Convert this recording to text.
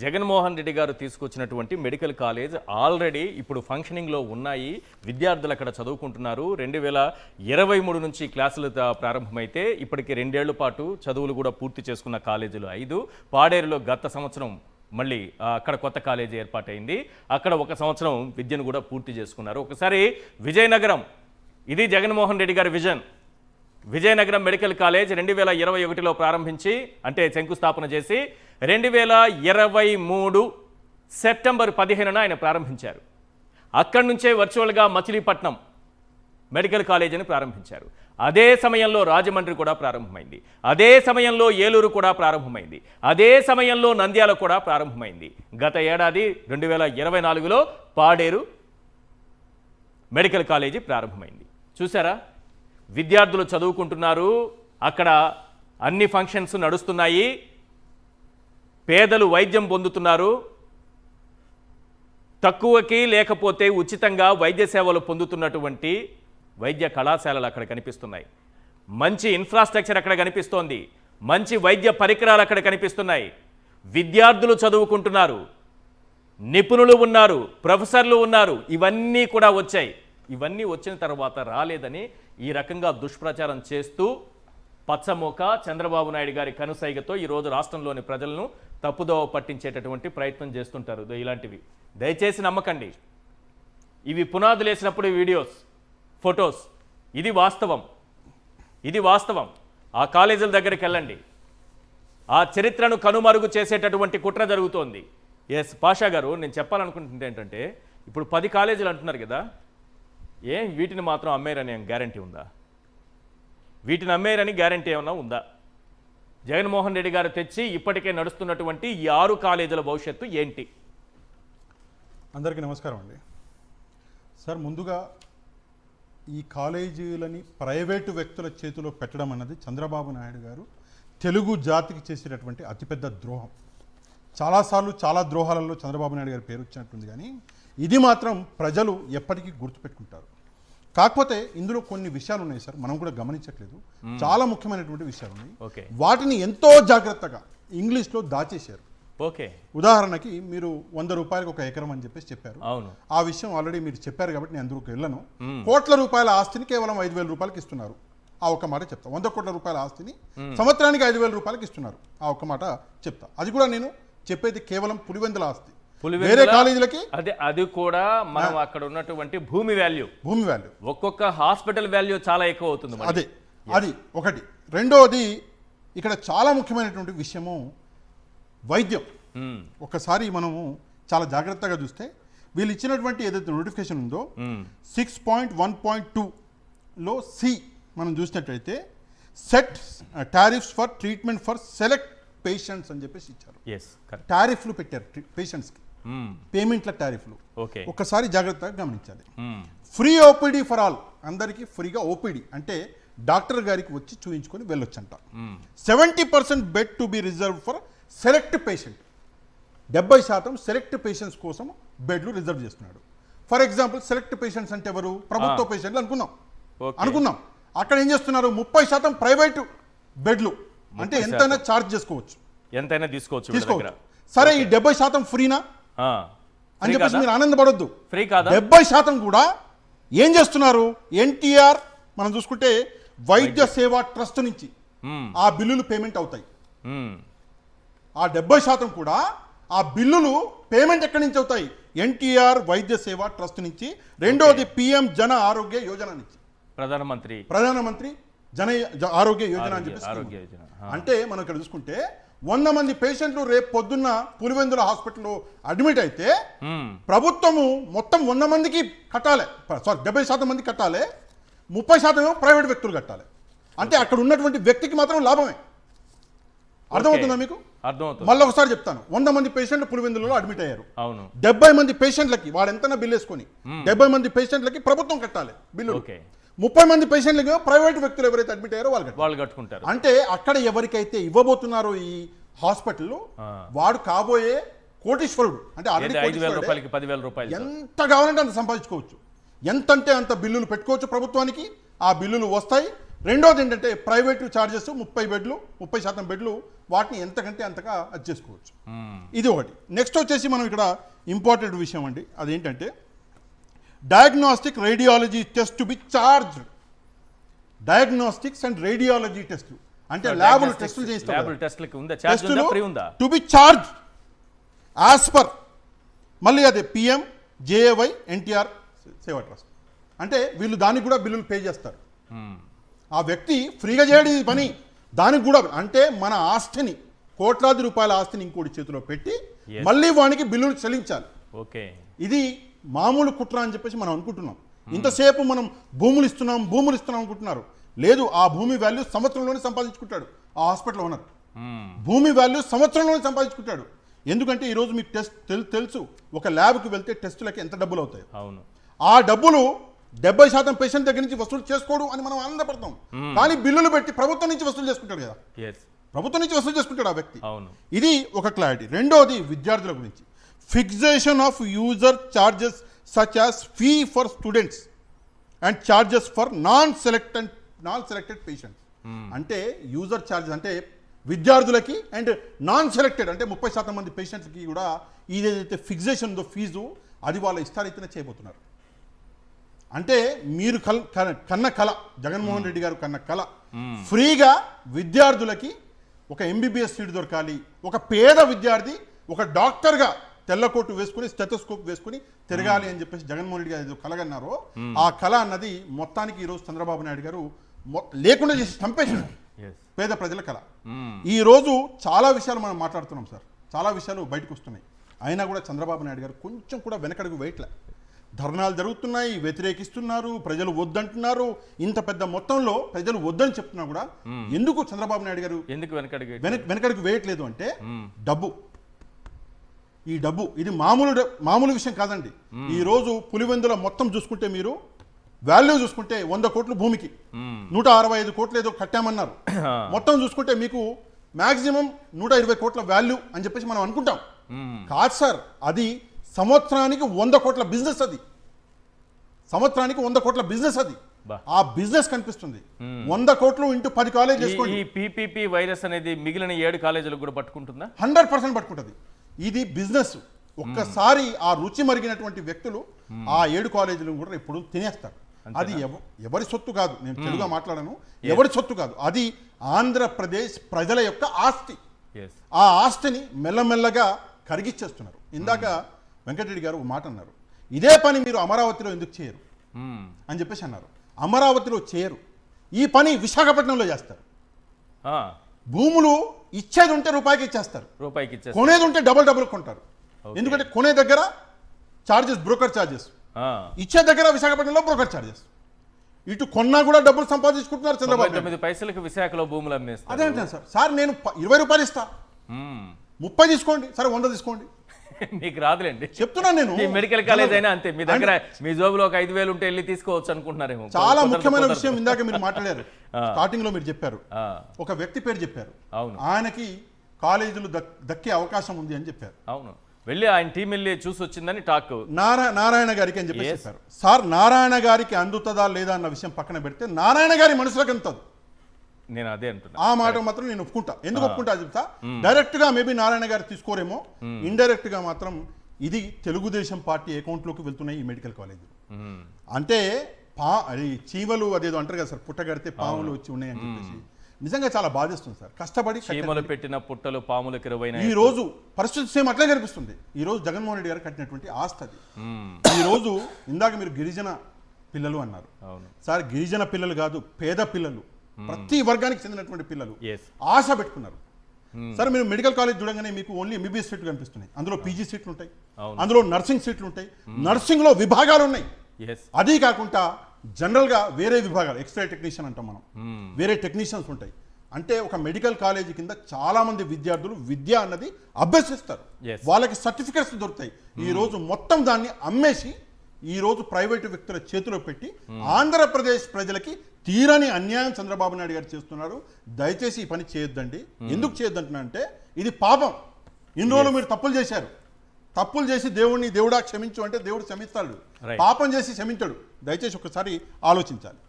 జగన్మోహన్ రెడ్డి గారు తీసుకొచ్చినటువంటి medical college already ఇప్పుడు ఫంక్షనింగ్లో ఉన్నాయి. విద్యార్థులు అక్కడ చదువుకుంటున్నారు. 2023 నుంచి క్లాసులు ప్రారంభమైతే ఇప్పటికి 2 ఏళ్ల పాటు చదువులు కూడా పూర్తి చేసుకున్న కాలేజీలు 5. పాడేరులో గత సంవత్సరం మళ్ళీ అక్కడ కొత్త కాలేజీ ఏర్పాటైంది. అక్కడ 1 సంవత్సరం విద్యను కూడా పూర్తి చేసుకున్నారు. ఒకసారి విజయనగరం, ఇది జగన్మోహన్ రెడ్డి గారి విజన్. విజయనగరం మెడికల్ కాలేజ్ 2021లో ప్రారంభించి, అంటే శంకుస్థాపన చేసి 2023 సెప్టెంబర్ 15న ఆయన ప్రారంభించారు. అక్కడి నుంచే వర్చువల్గా మచిలీపట్నం మెడికల్ కాలేజీని ప్రారంభించారు. అదే సమయంలో రాజమండ్రి కూడా ప్రారంభమైంది. అదే సమయంలో ఏలూరు కూడా ప్రారంభమైంది. అదే సమయంలో నంద్యాల కూడా ప్రారంభమైంది. గత ఏడాది 2024లో పాడేరు మెడికల్ కాలేజీ ప్రారంభమైంది. చూసారా, విద్యార్థులు చదువుకుంటున్నారు, అక్కడ అన్ని ఫంక్షన్స్ నడుస్తున్నాయి, పేదలు వైద్యం పొందుతున్నారు, తక్కువకి లేకపోతే ఉచితంగా వైద్య సేవలు పొందుతున్నటువంటి వైద్య కళాశాలలు అక్కడ కనిపిస్తున్నాయి. మంచి ఇన్ఫ్రాస్ట్రక్చర్ అక్కడ కనిపిస్తోంది. మంచి వైద్య పరికరాలు అక్కడ కనిపిస్తున్నాయి. విద్యార్థులు చదువుకుంటున్నారు, నిపుణులు ఉన్నారు, ప్రొఫెసర్లు ఉన్నారు. ఇవన్నీ కూడా వచ్చాయి. ఇవన్నీ వచ్చిన తర్వాత రాలేదని ఈ రకంగా దుష్ప్రచారం చేస్తూ పచ్చమోక చంద్రబాబు నాయుడు గారి కనుసైగతో ఈరోజు రాష్ట్రంలోని ప్రజలను తప్పుదోవ పట్టించేటటువంటి ప్రయత్నం చేస్తుంటారు. ఇలాంటివి దయచేసి నమ్మకండి. ఇవి పునాదులు వేసినప్పుడు వీడియోస్, ఫొటోస్. ఇది వాస్తవం, ఇది వాస్తవం. ఆ కాలేజీల దగ్గరికి వెళ్ళండి. ఆ చరిత్రను కనుమరుగు చేసేటటువంటి కుట్ర జరుగుతోంది. ఎస్ పాషా గారు, నేను చెప్పాలనుకుంటుంది ఏంటంటే, ఇప్పుడు 10 కాలేజీలు అంటున్నారు కదా, వీటిని మాత్రం అమ్మేరని గ్యారంటీ ఉందా? వీటిని అమ్మేరని గ్యారంటీ ఏమన్నా ఉందా? జగన్మోహన్ రెడ్డి గారు తెచ్చి ఇప్పటికే నడుస్తున్నటువంటి ఈ 6 కాలేజీల భవిష్యత్తు ఏంటి? అందరికీ నమస్కారం అండి. సార్, ముందుగా ఈ కాలేజీలని ప్రైవేటు వ్యక్తుల చేతిలో పెట్టడం అన్నది చంద్రబాబు నాయుడు గారు తెలుగు జాతికి చేసేటటువంటి అతిపెద్ద ద్రోహం. చాలాసార్లు చాలా ద్రోహాలలో చంద్రబాబు నాయుడు గారి పేరు వచ్చినట్టుంది, కానీ ఇది మాత్రం ప్రజలు ఎప్పటికీ గుర్తుపెట్టుకుంటారు. కాకపోతే ఇందులో కొన్ని విషయాలు ఉన్నాయి సార్, మనం కూడా గమనించట్లేదు. చాలా ముఖ్యమైనటువంటి విషయాలు ఉన్నాయి. వాటిని ఎంతో జాగ్రత్తగా ఇంగ్లీష్లో దాచేశారు. ఓకే, ఉదాహరణకి మీరు 100 రూపాయలకు 1 ఎకరం అని చెప్పారు. అవును, ఆ విషయం ఆల్రెడీ మీరు చెప్పారు కాబట్టి నేను అందులోకి వెళ్ళను. కోట్ల రూపాయల ఆస్తిని కేవలం 5,000 రూపాయలకి ఇస్తున్నారు. ఆ ఒక్క మాట చెప్తా. 100 కోట్ల రూపాయల ఆస్తిని సంవత్సరానికి 5,000 రూపాయలకి ఇస్తున్నారు. ఆ ఒక్క మాట చెప్తా. అది కూడా నేను చెప్పేది కేవలం పులివెందుల ఆస్తి. వేరే కాలేజీలకి అది కూడా మనం అక్కడ ఉన్నటువంటి భూమి వాల్యూ ఒక్కొక్క హాస్పిటల్ వాల్యూ చాలా ఎక్కువ అవుతుంది. అది ఒకటి. రెండోది, ఇక్కడ చాలా ముఖ్యమైనటువంటి విషయము వైద్యం. ఒకసారి మనము చాలా జాగ్రత్తగా చూస్తే వీళ్ళు ఇచ్చినటువంటి ఏదైతే నోటిఫికేషన్ ఉందో 6.1.2లో సి మనం చూసినట్టయితే set tariffs for treatment for select patients అని చెప్పేసి ఇచ్చారు. టారిఫ్లు పెట్టారు పేషెంట్స్కి, పేమెంట్ల టారిఫ్లు. ఒకసారి జాగ్రత్తగా గమనించాలి. ఫ్రీ ఓపీడీ ఫర్ ఆల్, అందరికీ ఫ్రీగా ఓపీడీ అంటే డాక్టర్ గారికి వచ్చి చూయించుకొని వెళ్ళొచ్చంట. 70% bed to be reserve for select patient. 70% select patients కోసం బెడ్లు రిజర్వ్ చేస్తున్నాడు. ఫర్ ఎగ్జాంపుల్ సెలెక్ట్ పేషెంట్స్ అంటే ఎవరు? ప్రభుత్వ పేషెంట్లు అనుకున్నాం. అక్కడ ఏం చేస్తున్నారు? 30% ప్రైవేటు బెడ్లు, అంటే ఎంతైనా ఛార్జ్ చేసుకోవచ్చు, ఎంతైనా తీసుకోవచ్చు. సరే, ఈ 70% ఫ్రీనా అని చెప్పేసి మీరు ఆనందపడొద్దు. ఫ్రీ కాదా? 70% కూడా ఏం చేస్తున్నారు? ఎన్టీఆర్ మనం చూసుకుంటే వైద్య సేవా ట్రస్ట్ నుంచి ఆ బిల్లులు పేమెంట్ అవుతాయి. ఆ 70% కూడా ఆ బిల్లులు పేమెంట్ ఎక్కడి నుంచి అవుతాయి? ఎన్టీఆర్ వైద్య సేవా ట్రస్ట్ నుంచి. రెండోది పిఎం జన ఆరోగ్య యోజన నుంచి, ప్రధానమంత్రి జన ఆరోగ్య యోజన అని చెప్పేసి. అంటే మనం ఇక్కడ చూసుకుంటే 100 మంది పేషెంట్లు రేపు పొద్దున్న పులివెందుల హాస్పిటల్లో అడ్మిట్ అయితే ప్రభుత్వము మొత్తం 100 మందికి కట్టాలి. 70% మంది కట్టాలి, 30% ప్రైవేట్ వ్యక్తులు కట్టాలి. అంటే అక్కడ ఉన్నటువంటి వ్యక్తికి మాత్రం లాభమే. అర్థమవుతుందా మీకు? మళ్ళీ ఒకసారి చెప్తాను. 100 మంది పేషెంట్లు పులివెందులలో అడ్మిట్ అయ్యారు. 70 మంది పేషెంట్లకి వాడు ఎంతైనా బిల్లు వేసుకొని 70 మంది పేషెంట్లకి ప్రభుత్వం కట్టాలి బిల్లు. 30 మంది పేషెంట్లకి ప్రైవేట్ వ్యక్తులు ఎవరైతే అడ్మిట్ అయ్యారో వాళ్ళు కట్టుకుంటారు. అంటే అక్కడ ఎవరికైతే ఇవ్వబోతున్నారో ఈ హాస్పిటల్, వాడు కాబోయే కోటీశ్వరుడు. అంటే ఆల్రెడీ 10,000 రూపాయలు ఎంత కావాలంటే అంత సంపాదించుకోవచ్చు. ఎంతంటే అంత బిల్లులు పెట్టుకోవచ్చు ప్రభుత్వానికి. ఆ బిల్లులు వస్తాయి, రెండోది ఏంటంటే ప్రైవేటు ఛార్జెస్ 30% బెడ్లు వాటిని ఎంతకంటే అంతగా అది చేసుకోవచ్చు. ఇది ఒకటి. నెక్స్ట్ వచ్చేసి మనం ఇక్కడ ఇంపార్టెంట్ విషయం అండి, అదేంటంటే diagnostic radiology test to be charged. Diagnostics and radiology test అంటే ల్యాబులు టెస్టులు చేయిస్తారు to be charge as per, మళ్ళీ అదే పిఎం జేఏవై ఎన్టీఆర్ సేవా ట్రస్ట్. అంటే వీళ్ళు దానికి కూడా బిల్లులు పే చేస్తారు. ఆ వ్యక్తి ఫ్రీగా చేయడం ఈ పని, దానికి కూడా అంటే మన ఆస్తిని, కోట్లాది రూపాయల ఆస్తిని ఇంకోటి చేతిలో పెట్టి మళ్ళీ వానికి బిల్లులు చెల్లించాలి. ఓకే, ఇది మామూలు కుట్ర అని చెప్పేసి మనం అనుకుంటున్నాం. ఇంతసేపు మనం భూములు ఇస్తున్నాం అనుకుంటున్నారు. లేదు, ఆ భూమి వాల్యూ సంవత్సరంలోనే సంపాదించుకుంటాడు ఆ హాస్పిటల్ ఓనర్. భూమి వాల్యూ సంవత్సరంలోనే సంపాదించుకుంటాడు. ఎందుకంటే ఈరోజు మీకు టెస్ట్ తెలుసు, ఒక ల్యాబ్కి వెళ్తే టెస్టులకి ఎంత డబ్బులు అవుతాయి. అవును, ఆ డబ్బులు 70% పేషెంట్ దగ్గర నుంచి వసూలు చేసుకోవడం అని మనం ఆనందపడతాం. కానీ బిల్లులు పెట్టి ప్రభుత్వం నుంచి వసూలు చేసుకుంటాడు కదా, ప్రభుత్వం నుంచి వసూలు చేసుకుంటాడు ఆ వ్యక్తి. ఇది ఒక క్లారిటీ. రెండోది విద్యార్థుల గురించి, fixation of user charges such as fee for students and charges for non selected patients. అంటే యూజర్ చార్జెస్ అంటే విద్యార్థులకి అండ్ నాన్ సెలెక్టెడ్ అంటే 30% మంది పేషెంట్స్కి కూడా ఇదేదైతే ఫిక్సేషన్ ఉందో ఫీజు, అది వాళ్ళ ఇష్టారీతిన చేయబోతున్నారు. అంటే మీరు కన్న కళ, జగన్మోహన్ రెడ్డి గారు కన్న కళ, ఫ్రీగా విద్యార్థులకి ఒక ఎంబీబీఎస్ సీట్ దొరకాలి, ఒక పేద విద్యార్థి ఒక డాక్టర్గా తెల్లకోటు వేసుకుని స్టెథోస్కోప్ వేసుకుని తిరగాలి అని చెప్పేసి జగన్మోహన్ రెడ్డి గారు ఏదో కలగన్నారో, ఆ కళ అన్నది మొత్తానికి ఈరోజు చంద్రబాబు నాయుడు గారు లేకుండా చేసి చంపేశారు పేద ప్రజల కళ. ఈ రోజు చాలా విషయాలు మనం మాట్లాడుతున్నాం సార్, చాలా విషయాలు బయటకు వస్తున్నాయి. అయినా కూడా చంద్రబాబు నాయుడు గారు కొంచెం కూడా వెనకడుగు వేయట్లే. ధర్నాలు జరుగుతున్నాయి, వ్యతిరేకిస్తున్నారు, ప్రజలు వద్దంటున్నారు. ఇంత పెద్ద మొత్తంలో ప్రజలు వద్దని చెప్తున్నా కూడా ఎందుకు చంద్రబాబు నాయుడు గారు వెనకడుగు వేయట్లేదు అంటే డబ్బు. ఈ డబ్బు ఇది మామూలు విషయం కాదండి. ఈ రోజు పులివెందుల మొత్తం చూసుకుంటే, మీరు వాల్యూ చూసుకుంటే 100 కోట్లు భూమికి, 165 కోట్లు ఏదో కట్టామన్నారు. మొత్తం చూసుకుంటే మీకు మాక్సిమం 120 కోట్ల వాల్యూ అని చెప్పేసి మనం అనుకుంటాం. కాదు సార్, అది సంవత్సరానికి 100 కోట్ల బిజినెస్. అది సంవత్సరానికి 100 కోట్ల బిజినెస్. అది ఆ బిజినెస్ కనిపిస్తుంది. 100 కోట్లు ఇంటూ 10 కాలేజ్ చేసుకోండి. ఈ పీపీపీ వైరస్ అనేది మిగిలిన 7 కాలేజీలకు కూడా పట్టుకుంటుందా? 100% పట్టుకుంటుంది. ఇది బిజినెస్. ఒక్కసారి ఆ రుచి మరిగినటువంటి వ్యక్తులు ఆ 7 కాలేజీలను కూడా ఇప్పుడు తినేస్తారు. అది ఎవరి సొత్తు కాదు, నేను తెలుగుగా మాట్లాడను, ఎవరి సొత్తు కాదు, అది ఆంధ్రప్రదేశ్ ప్రజల యొక్క ఆస్తి. ఆ ఆస్తిని మెల్లమెల్లగా కరిగిచ్చేస్తున్నారు. ఇందాక వెంకటరెడ్డి గారు ఒక మాట అన్నారు, ఇదే పని మీరు అమరావతిలో ఎందుకు చేయరు అని చెప్పేసి అన్నారు. అమరావతిలో చేయరు, ఈ పని విశాఖపట్నంలో చేస్తారు. భూములు ఇచ్చేది ఉంటే రూపాయికి ఇచ్చేస్తారు, కొనేది ఉంటే డబుల్ కొంటారు. ఎందుకంటే కొనే దగ్గర చార్జెస్, బ్రోకర్ చార్జెస్, ఇచ్చే దగ్గర విశాఖపట్నంలో బ్రోకర్ చార్జెస్. ఇటు కొన్నా కూడా డబ్బులు సంపాదించుకుంటున్నారు చంద్రబాబు. 9 పైసలకు విశాఖలో భూములు అమ్మేస్తారు. అదే అంటాను సార్. సార్ నేను 20 రూపాయలు ఇస్తా, 30 తీసుకోండి, సరే 100 తీసుకోండి, మీకు రాదులేండి చెప్తున్నాను నేను. మెడికల్ కాలేజ్ అయినా అంతే, మీ దగ్గర మీ జోబులో ఒక 5,000 ఉంటే వెళ్ళి తీసుకోవచ్చు అనుకుంటున్నారేమో. చాలా ముఖ్యమైన విషయం ఇందాక మీరు మాట్లాడారు, స్టార్టింగ్ లో మీరు చెప్పారు, ఒక వ్యక్తి పేరు చెప్పారు. అవును, ఆయనకి కాలేజీలు దక్కే అవకాశం ఉంది అని చెప్పారు. అవును, వెళ్ళి ఆయన టీం వెళ్ళి చూసి వచ్చిందని టాక్. నారాయణ గారికి అని చెప్పి చెప్పారు. సార్, నారాయణ గారికి అందుతుందా లేదా అన్న విషయం పక్కన పెడితే నారాయణ గారి మనసులకు అందుతుంది. నేను అదే అంటున్నా. ఆ మాట మాత్రం నేను ఒప్పుకుంటా. ఎందుకు ఒప్పుకుంటా చెప్తా. డైరెక్ట్ గా మేబీ నారాయణ గారు తీసుకోరేమో, ఇండైరెక్ట్ గా మాత్రం ఇది తెలుగుదేశం పార్టీ అకౌంట్ లోకి వెళ్తున్నాయి ఈ మెడికల్ కాలేజీలు. అంటే అది చీమలు అదేదో అంటారు కదా సార్, పుట్టగడితే పాములు వచ్చి ఉన్నాయి అని చెప్పేసి నిజంగా చాలా బాధిస్తుంది సార్. కష్టపడి చీమలు పెట్టిన పుట్టలు పాములకు 20. ఈ రోజు పరిస్థితి సేమ్ అట్లే కనిపిస్తుంది. ఈ రోజు జగన్మోహన్ రెడ్డి గారు కట్టినటువంటి ఆస్తి అది. ఈ రోజు ఇందాక మీరు గిరిజన పిల్లలు అన్నారు సార్, గిరిజన పిల్లలు కాదు, పేద పిల్లలు, ప్రతి వర్గానికి చెందినటువంటి పిల్లలు ఆశ పెట్టుకున్నారు. సరే, మీరు మెడికల్ కాలేజ్ చూడగానే మీకు ఓన్లీ ఎంబీబీఎస్ సీట్లు కనిపిస్తున్నాయి. అందులో పీజీ సీట్లు ఉంటాయి, అందులో నర్సింగ్ సీట్లు ఉంటాయి, నర్సింగ్ లో విభాగాలు ఉన్నాయి. అది కాకుండా జనరల్ గా వేరే విభాగాలు, ఎక్స్రే టెక్నీషియన్ అంటాం మనం, వేరే టెక్నీషియన్స్ ఉంటాయి. అంటే ఒక మెడికల్ కాలేజీ కింద చాలా మంది విద్యార్థులు విద్య అన్నది అభ్యసిస్తారు, వాళ్ళకి సర్టిఫికెట్స్ దొరుకుతాయి. ఈ రోజు మొత్తం దాన్ని అమ్మేసి ఈ రోజు ప్రైవేటు వ్యక్తుల చేతిలో పెట్టి ఆంధ్రప్రదేశ్ ప్రజలకి తీరని అన్యాయం చంద్రబాబు నాయుడు గారు చేస్తున్నారు. దయచేసి ఈ పని చేయొద్దండి. ఎందుకు చేయొద్దంటున్నా అంటే ఇది పాపం. ఇన్ని రోజులు మీరు తప్పులు చేశారు, తప్పులు చేసి దేవుడా క్షమించు అంటే దేవుడు క్షమిస్తాడు, పాపం చేసి క్షమించడు. దయచేసి ఒకసారి ఆలోచించాలి.